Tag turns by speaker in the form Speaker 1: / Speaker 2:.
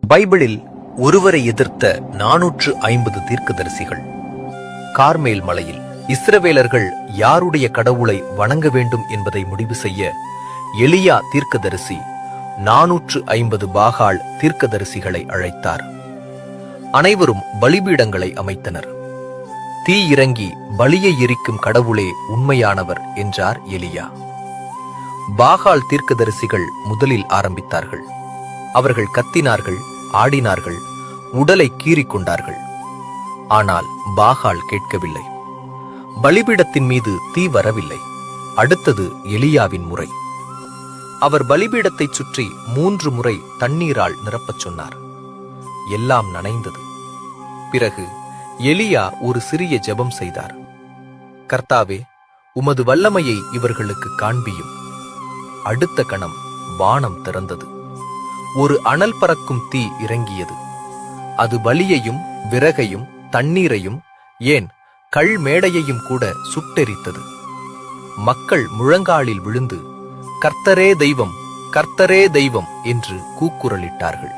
Speaker 1: பைபிளில் ஒருவரை எதிர்த்த 450 தீர்க்கதரிசிகள். கார்மேல் மலையில் இஸ்ரவேலர்கள் யாருடைய கடவுளை வணங்க வேண்டும் என்பதை முடிவு செய்ய எலியா தீர்க்கதரிசி 450 பாகால் தீர்க்கதரிசிகளை அழைத்தார். அனைவரும் பலிபீடங்களை அமைத்தனர். தீ இறங்கி பலியை எரிக்கும் கடவுளே உண்மையானவர் என்றார் எலியா. பாகால் தீர்க்கதரிசிகள் முதலில் ஆரம்பித்தார்கள். அவர்கள் கத்தினார்கள், ஆடினார்கள், உடலை கீறிக்கொண்டார்கள். ஆனால் பாகால் கேட்கவில்லை. பலிபீடத்தின் மீது தீ வரவில்லை. அடுத்தது எலியாவின் முறை. அவர் பலிபீடத்தைச் சுற்றி 3 முறை தண்ணீரால் நிரப்பச் சொன்னார். எல்லாம் நனைந்தது. பிறகு எலியா ஒரு சிறிய ஜெபம் செய்தார். கர்த்தாவே, உமது வல்லமையை இவர்களுக்கு காண்பியும். அடுத்த கணம் வானம் திறந்தது. ஒரு அனல் பறக்கும் தீ இறங்கியது. அது பலியையும் விறகையும் தண்ணீரையும், ஏன் கல் மேடையையும் கூட சுட்டெரித்தது. மக்கள் முழங்காலில் விழுந்து, கர்த்தரே தெய்வம், கர்த்தரே தெய்வம் என்று கூக்குரலிட்டார்கள்.